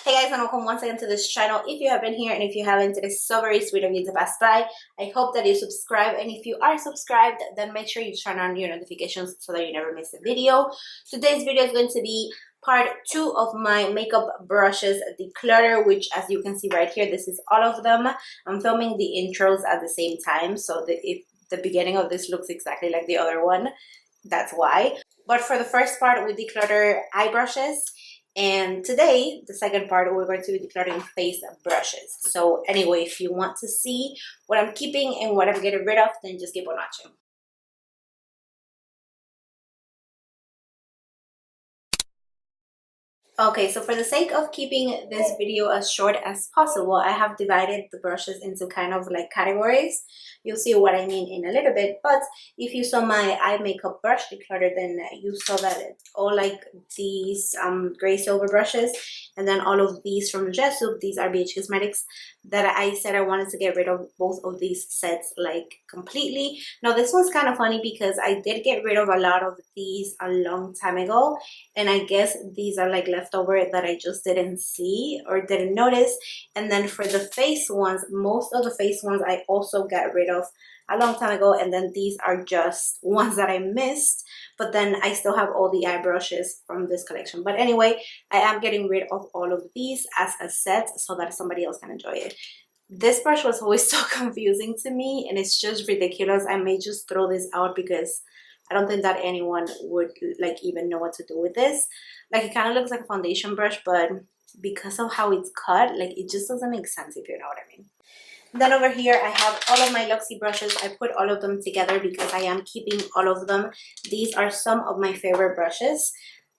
Hey guys, and welcome once again to this channel. If you have been here and if you haven't, it is so very sweet of you to pass by. I hope that you subscribe, and if you are subscribed, then make sure you turn on your notifications so that you never miss a video. Today's video is going to be part 2 of my makeup brushes declutter, which as you can see right here, this is all of them. I'm filming the intros at the same time, so if the beginning of this looks exactly like the other one, that's why. But for the first part, we declutter eye brushes. And today, the second part, we're going to be decluttering face brushes. So anyway, if you want to see what I'm keeping and what I'm getting rid of, then just keep on watching. Okay, so for the sake of keeping this video as short as possible, I have divided the brushes into kind of like categories. You'll see what I mean in a little bit, but if you saw my eye makeup brush declutter, then you saw that it's all like these gray silver brushes, and then all of these from Jessup, these are BH Cosmetics, that I said I wanted to get rid of both of these sets like completely. Now this one's kind of funny because I did get rid of a lot of these a long time ago, and I guess these are like leftover that I just didn't see or didn't notice. And then for the face ones, most of the face ones I also got rid of a long time ago, and then these are just ones that I missed, but then I still have all the eye brushes from this collection. But anyway, I am getting rid of all of these as a set so that somebody else can enjoy it. This brush was always so confusing to me, and it's just ridiculous. I may just throw this out because I don't think that anyone would like even know what to do with this. Like, it kind of looks like a foundation brush, but because of how it's cut, like it just doesn't make sense, if you know what I mean. Then over here I have all of my Luxie brushes. I put all of them together because I am keeping all of them. These are some of my favorite brushes,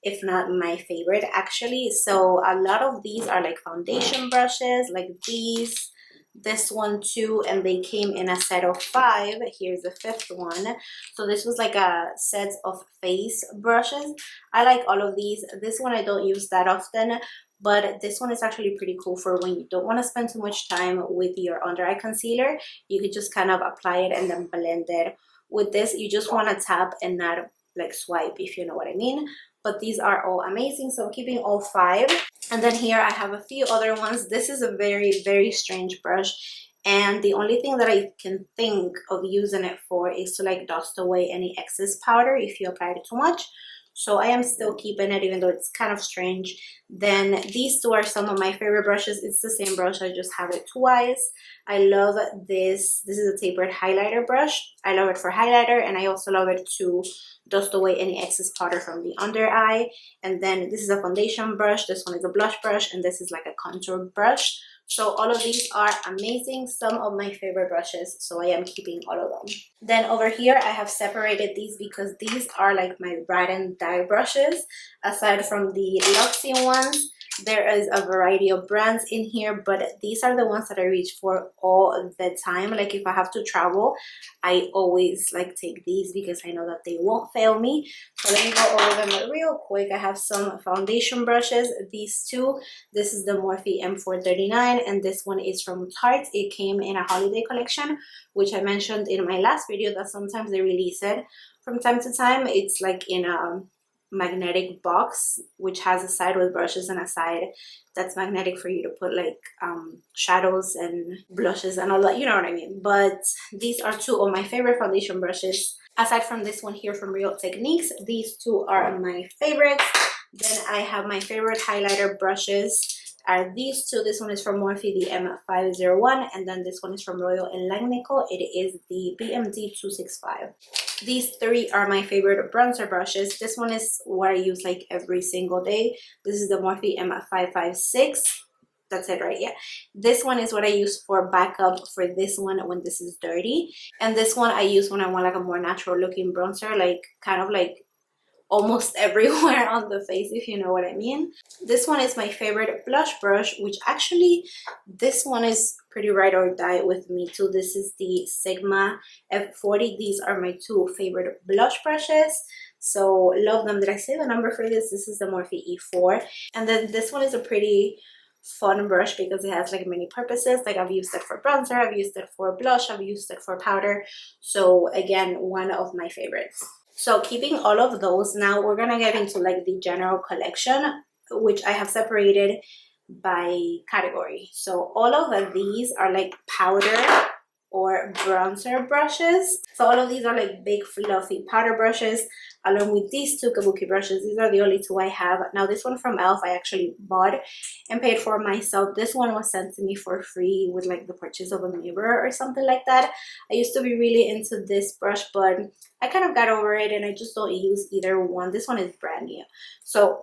if not my favorite actually. So a lot of these are like foundation brushes, like these, this one too, and they came in a set of 5. Here's the 5th one. So this was like a set of face brushes. I like all of these. This one I don't use that often, but this one is actually pretty cool for when you don't want to spend too much time with your under eye concealer. You could just kind of apply it and then blend it. With this, you just want to tap and not like swipe, if you know what I mean. But these are all amazing, so I'm keeping all 5. And then here I have a few other ones. This is a very, very strange brush, and the only thing that I can think of using it for is to like dust away any excess powder if you applied it too much. So I am still keeping it, even though it's kind of strange. Then these two are some of my favorite brushes. It's the same brush, I just have it twice. I love this. This is a tapered highlighter brush. I love it for highlighter, and I also love it to dust away any excess powder from the under eye. And then this is a foundation brush. This one is a blush brush, and this is like a contour brush. So all of these are amazing, some of my favorite brushes, so I am keeping all of them. Then over here I have separated these because these are like my ride and die brushes. Aside from the Luxie ones, there is a variety of brands in here, but these are the ones that I reach for all the time. Like if I have to travel, I always like take these because I know that they won't fail me. So let me go over them real quick. I have some foundation brushes. These two, this is the Morphe M439, and this one is from Tarte. It came in a holiday collection, which I mentioned in my last video that sometimes they release it from time to time. It's like in a magnetic box, which has a side with brushes and a side that's magnetic for you to put like shadows and blushes and all that, you know what I mean. But these are 2 of my favorite foundation brushes. Aside from this one here from Real Techniques, these 2 are my favorites. Then I have my favorite highlighter brushes are these 2. This one is from Morphe, the M501, and then this one is from Royal & Langnickel. It is the BMD 265. These 3 are my favorite bronzer brushes. This one is what I use like every single day. This is the Morphe M556. That's it, right? Yeah. This one is what I use for backup for this one when this is dirty. And this one I use when I want like a more natural looking bronzer, like kind of like almost everywhere on the face, if you know what I mean. This one is my favorite blush brush, which actually this one is pretty ride or die with me too. This is the Sigma F40. These are my 2 favorite blush brushes, so love them. Did I say the number for this? This is the Morphe E4. And then this one is a pretty fun brush because it has like many purposes. Like I've used it for bronzer, I've used it for blush, I've used it for powder. So again, one of my favorites. So keeping all of those, now we're gonna get into like the general collection, which I have separated by category. So all of these are like powder or bronzer brushes. So all of these are like big fluffy powder brushes, along with these two Kabuki brushes. These are the only two I have. Now this one from ELF I actually bought and paid for myself. This one was sent to me for free with like the purchase of a neighbor or something like that. I used to be really into this brush, but I kind of got over it and I just don't use either one. This one is brand new, so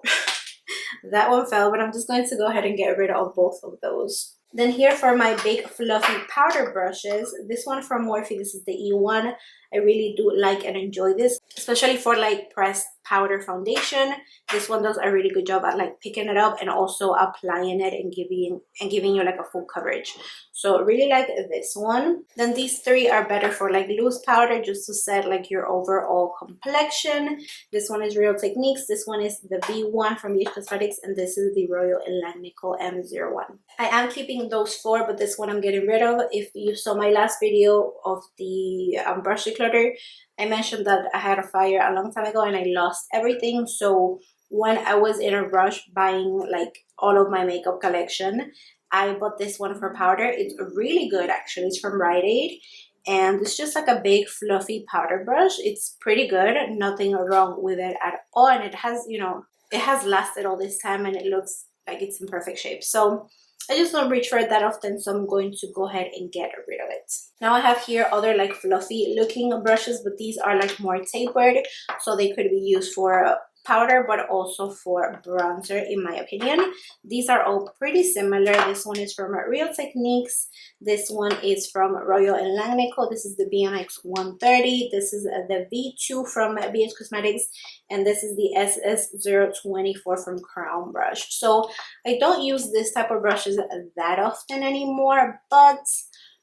that one fell, but I'm just going to go ahead and get rid of both of those. Then here for my big fluffy powder brushes, this one from Morphe, this is the E1. I really do like and enjoy this, especially for like pressed powder foundation. This one does a really good job at like picking it up and also applying it and giving you like a full coverage. So really like this one. Then these three are better for like loose powder, just to set like your overall complexion. This one is Real Techniques, this one is the V1 from BH Cosmetics, and this is the Royal Elan Nickel M01. I am keeping those four, but this one I'm getting rid of. If you saw my last video of the brush declutter, I mentioned that I had a fire a long time ago and I lost everything. So when I was in a rush buying like all of my makeup collection, I bought this one for powder. It's really good actually. It's from Rite Aid, and it's just like a big fluffy powder brush. It's pretty good, nothing wrong with it at all, and it has, you know, it has lasted all this time and it looks like it's in perfect shape. So I just don't reach for it that often, so I'm going to go ahead and get rid of it. Now I have here other like fluffy looking brushes, but these are like more tapered, so they could be used for powder but also for bronzer in my opinion. These are all pretty similar. This one is from Real Techniques, this one is from Royal Elan Nickel, this is the BMX 130, this is the V2 from BH Cosmetics, and this is the SS024 from Crown Brush. So I don't use this type of brushes that often anymore, but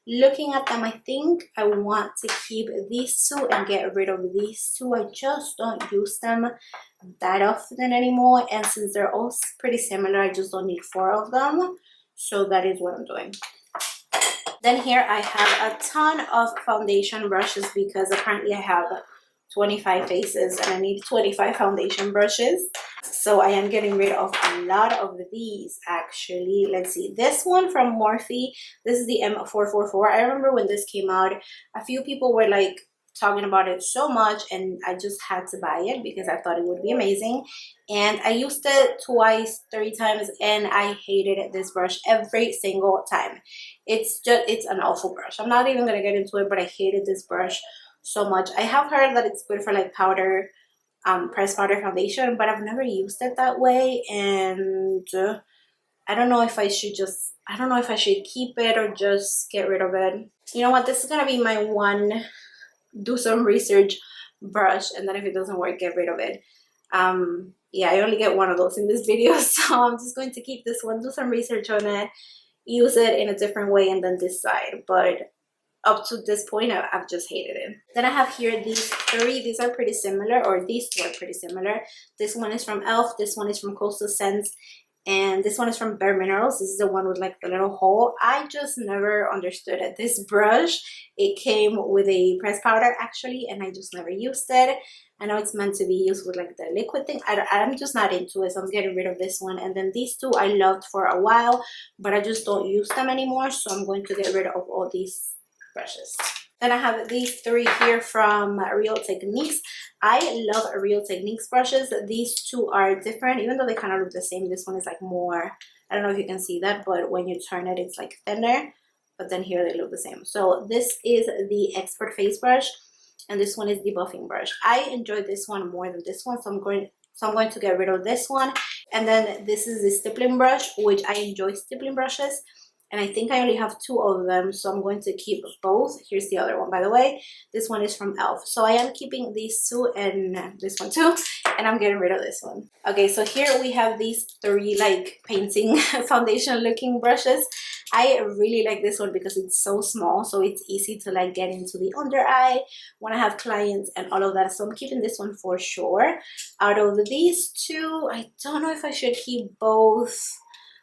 looking at them, I think I want to keep these two and get rid of these two. I just don't use them that often anymore, and since they're all pretty similar, I just don't need four of them. So that is what I'm doing. Then here I have a ton of foundation brushes because apparently I have 25 faces and I need 25 foundation brushes. So I am getting rid of a lot of these actually. Let's see, this one from Morphe, this is the M444. I remember when this came out, a few people were like talking about it so much, and I just had to buy it because I thought it would be amazing. And I used it twice, 3 times, and I hated this brush every single time. It's an awful brush. I'm not even gonna get into it, but I hated this brush so much. I have heard that it's good for like powder, pressed powder foundation, but I've never used it that way, and I don't know if I should keep it or just get rid of it. You know what, this is gonna be my one do some research brush, and then if it doesn't work, get rid of it. Yeah, I only get one of those in this video, so I'm just going to keep this one, do some research on it, use it in a different way, and then decide. But up to this point, I've just hated it. Then I have here these three. These are pretty similar, or these two are pretty similar. This one is from ELF, this one is from Coastal Scents, and this one is from Bare Minerals. This is the one with like the little hole. I just never understood it. This brush, it came with a pressed powder actually, and I just never used it. I know it's meant to be used with like the liquid thing. I'm just not into it, so I'm getting rid of this one. And then these two I loved for a while, but I just don't use them anymore, so I'm going to get rid of all these brushes. Then I have these three here from Real Techniques. I love Real Techniques brushes. These two are different, even though they kind of look the same. This one is like more, I don't know if you can see that, but when you turn it, it's like thinner. But then here they look the same. So this is the Expert Face Brush, and this one is the Buffing Brush. I enjoy this one more than this one, so I'm going to get rid of this one. And then this is the Stippling Brush, which I enjoy stippling brushes, and I think I only have 2 of them, so I'm going to keep both. Here's the other one, by the way. This one is from ELF. So I am keeping these 2 and this one too, and I'm getting rid of this one. Okay, so here we have these 3 like painting foundation looking brushes. I really like this one because it's so small, so it's easy to like get into the under eye when I have clients and all of that. So I'm keeping this one for sure. Out of these 2, I don't know if I should keep both.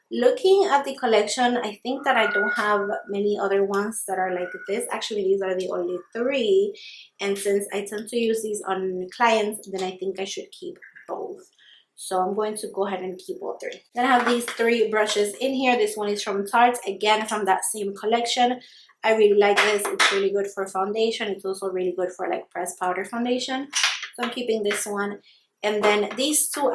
Looking at the collection, I think that I don't have many other ones that are like this. Actually, these are the only 3, and since I tend to use these on clients, then I think I should keep both. So I'm going to go ahead and keep all three. Then I have these three brushes in here. This one is from Tarte, again from that same collection. I really like this. It's really good for foundation. It's also really good for like pressed powder foundation. So I'm keeping this one. And then these two,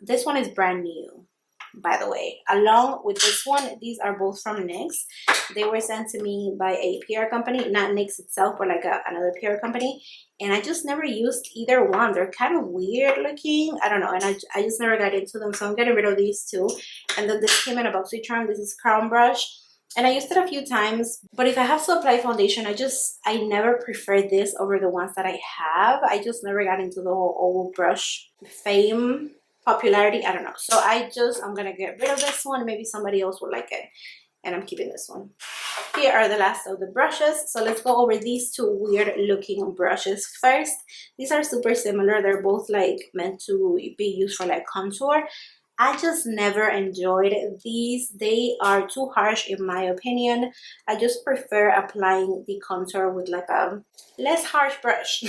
this one is brand new, by the way. Along with this one, these are both from NYX. They were sent to me by a PR company, not NYX itself, but like another PR company. And I just never used either one. They're kind of weird looking. I don't know. And I just never got into them. So I'm getting rid of these two. And then this came in a boxy charm. This is Crown Brush. And I used it a few times. But if I have to apply foundation, I never prefer this over the ones that I have. I just never got into the whole oval brush fame popularity. I don't know. So I'm going to get rid of this one. Maybe somebody else will like it. And I'm keeping this one. Here are the last of the brushes. So let's go over these two weird looking brushes first. These are super similar. They're both like meant to be used for like contour. I just never enjoyed these. They are too harsh in my opinion. I just prefer applying the contour with like a less harsh brush.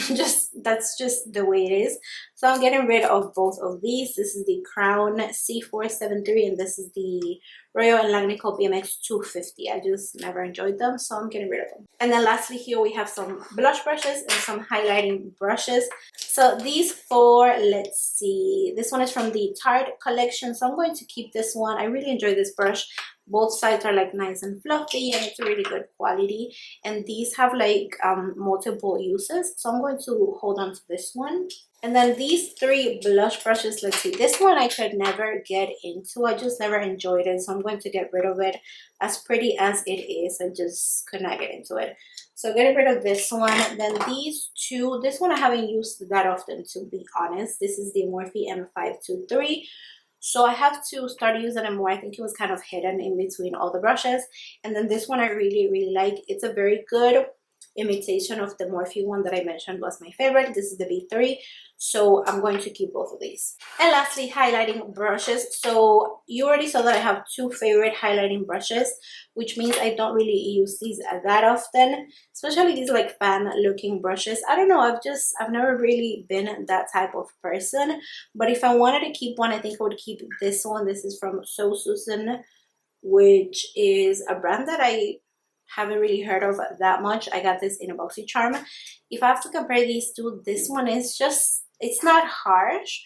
That's just the way it is. So I'm getting rid of both of these. This is the Crown C473 and this is the Royal and Langnickel BMX 250. I just never enjoyed them, so I'm getting rid of them. And then lastly here we have some blush brushes and some highlighting brushes. So these four, let's see, this one is from the Tarte collection, so I'm going to keep this one. I really enjoy this brush. Both sides are like nice and fluffy and it's a really good quality. And these have like multiple uses, so I'm going to hold on to this one. And then these three blush brushes, let's see, this one I could never get into. I just never enjoyed it, so I'm going to get rid of it. As pretty as it is, I just could not get into it. So getting rid of this one. Then these two, this one I haven't used that often, to be honest. This is the Morphe M523. So I have to start using it more. I think it was kind of hidden in between all the brushes. And then this one I really like. It's a very good imitation of the Morphe one that I mentioned was my favorite. This is the B3. So I'm going to keep both of these. And lastly, highlighting brushes. So you already saw that I have two favorite highlighting brushes, which means I don't really use these that often, especially these like fan looking brushes. I don't know, I've never really been that type of person. But if I wanted to keep one, I think I would keep this one. This is from So Susan, which is a brand that I haven't really heard of that much. I got this in a boxy charm. If I have to compare these two, this one is just, it's not harsh,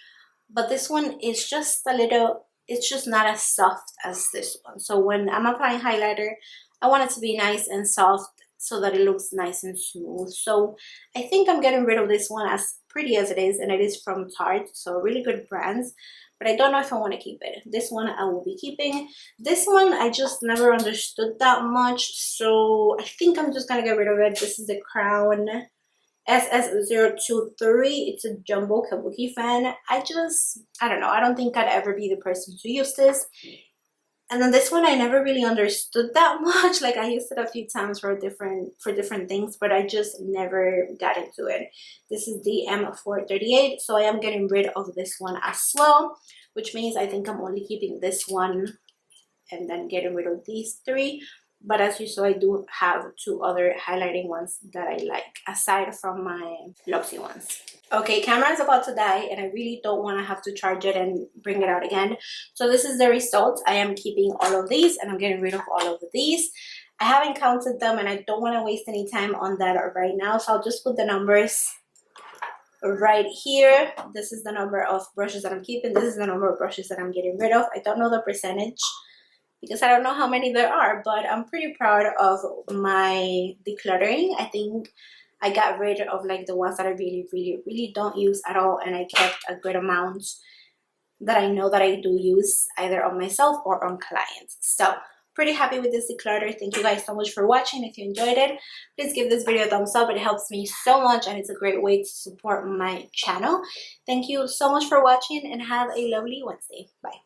but this one is just a little, it's just not as soft as this one. So when I'm applying highlighter, I want it to be nice and soft so that it looks nice and smooth. So I think I'm getting rid of this one, as pretty as it is, and it is from Tarte, so really good brands. But I don't know if I want to keep it. This one I will be keeping. This one I just never understood that much, so I think I'm just gonna get rid of it. This is the Crown SS023. It's a jumbo kabuki fan. I don't know. I don't think I'd ever be the person to use this. And then this one I never really understood that much. Like I used it a few times for different things, but I just never got into it. This is the M438, so I am getting rid of this one as well, which means I think I'm only keeping this one and then getting rid of these three. But as you saw, I do have two other highlighting ones that I like, aside from my Luxie ones. Okay, camera is about to die and I really don't want to have to charge it and bring it out again. So this is the result. I am keeping all of these and I'm getting rid of all of these. I haven't counted them and I don't want to waste any time on that right now. So I'll just put the numbers right here. This is the number of brushes that I'm keeping. This is the number of brushes that I'm getting rid of. I don't know the percentage because I don't know how many there are, but I'm pretty proud of my decluttering. I think I got rid of like the ones that I really don't use at all, and I kept a good amount that I know that I do use either on myself or on clients. So pretty happy with this declutter. Thank you guys so much for watching. If you enjoyed it, please give this video a thumbs up. It helps me so much and it's a great way to support my channel. Thank you so much for watching and have a lovely Wednesday. Bye.